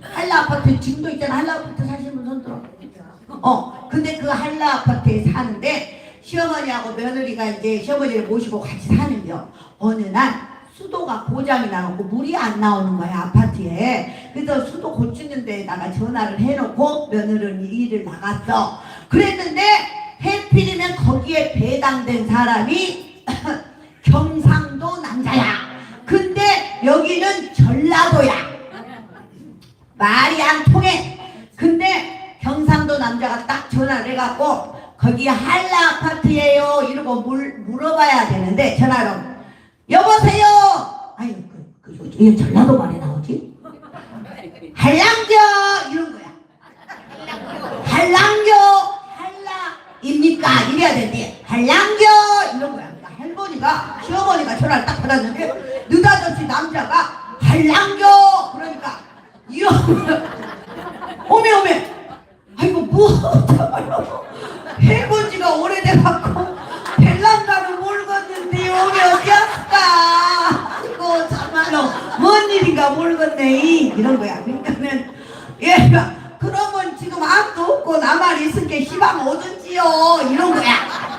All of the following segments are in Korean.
한라 아파트 지금도 있잖아. 한라 아파트 사시는 분 손 들어. 근데 그 한라 아파트에 사는데 시어머니하고 며느리가 이제 시어머니를 모시고 같이 사는겨. 어느 날 수도가 고장이 나고 물이 안 나오는 거야, 아파트에. 그래서 수도 고치는 데다가 전화를 해놓고 며느리는 일을 나갔어. 그랬는데 해필이면 거기에 배당된 사람이 경상도 남자야. 근데 여기는 전라도야. 말이 안 통해. 근데 경상도 남자가 딱 전화를 해갖고 거기 한라 아파트예요 이러고 물어봐야 되는데 전화로 여보세요. 아유 왜 전라도 말이 나오지? 한랑교 이런 거야. 한랑교 한라입니까? 이래야 되는데 한랑교 이런 거야. 그러니까 할머니가 시어머니가 전화를 딱 받았는데 느닷없이 남자가 한랑교 그러니까 이러면 오메 아이고 뭐 해본 지가 오래돼갖고 벨란가를 모르겠는데 오메 어디였을까? 아이고 참말로 뭔 일인가 모르겠네 이런 거야. 그러니까는 얘가 그러면 지금 아무도 없고 나만 있을 게 희망 오든지요 이런 거야.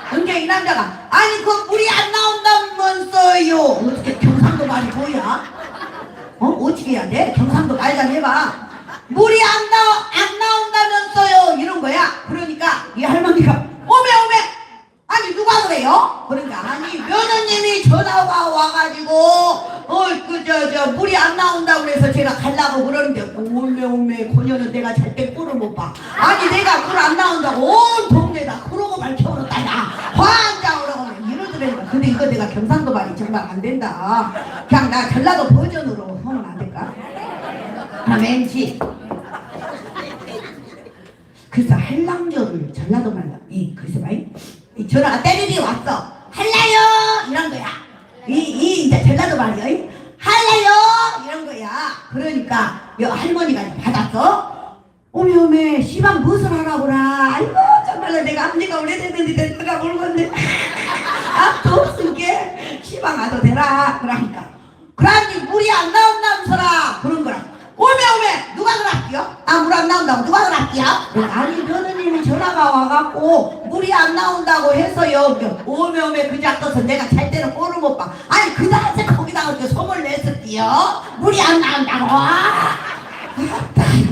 그러니까 이 남자가 아니 그 물이 안 나온다면서요. 어떻게 경상도 말이 뭐야? 어떻게 해야 돼? 경상도 말 좀 해봐. 물이 안 나온다면서요 이런 거야. 그러니까 이 할머니가 오메 아니 누가 그래요? 그러니까 아니 며느님이 전화가 와가지고 물이 안 나온다고 그래서 제가 가려고 그러는데 오메 고녀는 내가 잘 때 꼴을 못 봐. 아니 내가 물 안 나온다고 온 동네다 그러고 밝혀버렸다 야 환장으로 이러더라니까. 근데 이거 내가 경상도 말이 정말 안 된다. 그냥 나 전라도 버전으로 하면 안 될까? 왠지 그래서 한랑교를 전라도 말로 그래서 이 전화가 때리니 왔어. 할라요 이런 거야. 이제 전라도 말이야. 할라요 이런 거야. 그러니까 할머니가 받았어. 오메 시방 무엇을 하라고라. 아이고 정말로 내가 앞니가 오래됐는데 내가 모르겠네. 앞도 없으니까 시방 와도 되라. 그러니 물이 안 나온다면서라 그런 거라. 오메 누가 그랬기요? 물 안 나온다고 누가 그랬기요? 아니 며느님이 전화가 와갖고 물이 안 나온다고 해서요. 오메 그작 떠서 내가 잘 때는 꼴을 못 봐. 아니 그다지 거기다가 소문을 냈었디요. 물이 안 나온다고.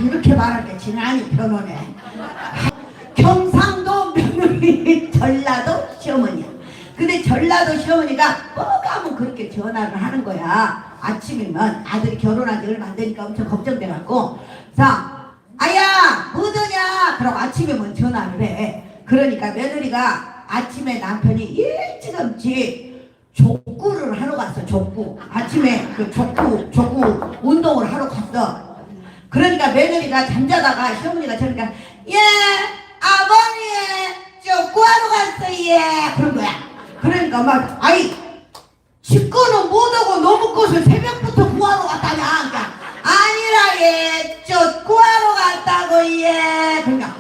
이렇게 말할 때 지난이 변호네. 경상도 며느리 전라도 시어머니야. 근데 전라도 시어머니가 뭐가면 그렇게 전화를 하는 거야. 아침이면 아들이 결혼한 지 얼마 안 되니까 엄청 걱정돼갖고 자 아야 뭐더냐 그러고 아침이면 전화를 해. 그러니까 며느리가 아침에 남편이 일찌감치 족구를 하러 갔어. 족구 아침에 그 족구 운동을 하러 갔어. 그러니까 며느리가 잠자다가 시어머니가 저러니까 아버님 족구하러 갔어 그런 거야. 그러니까 막 집거는 못하고 너무 것을 새벽부터 구하러 갔다냐. 그러니까 아니라 저 구하러 갔다고 그러니까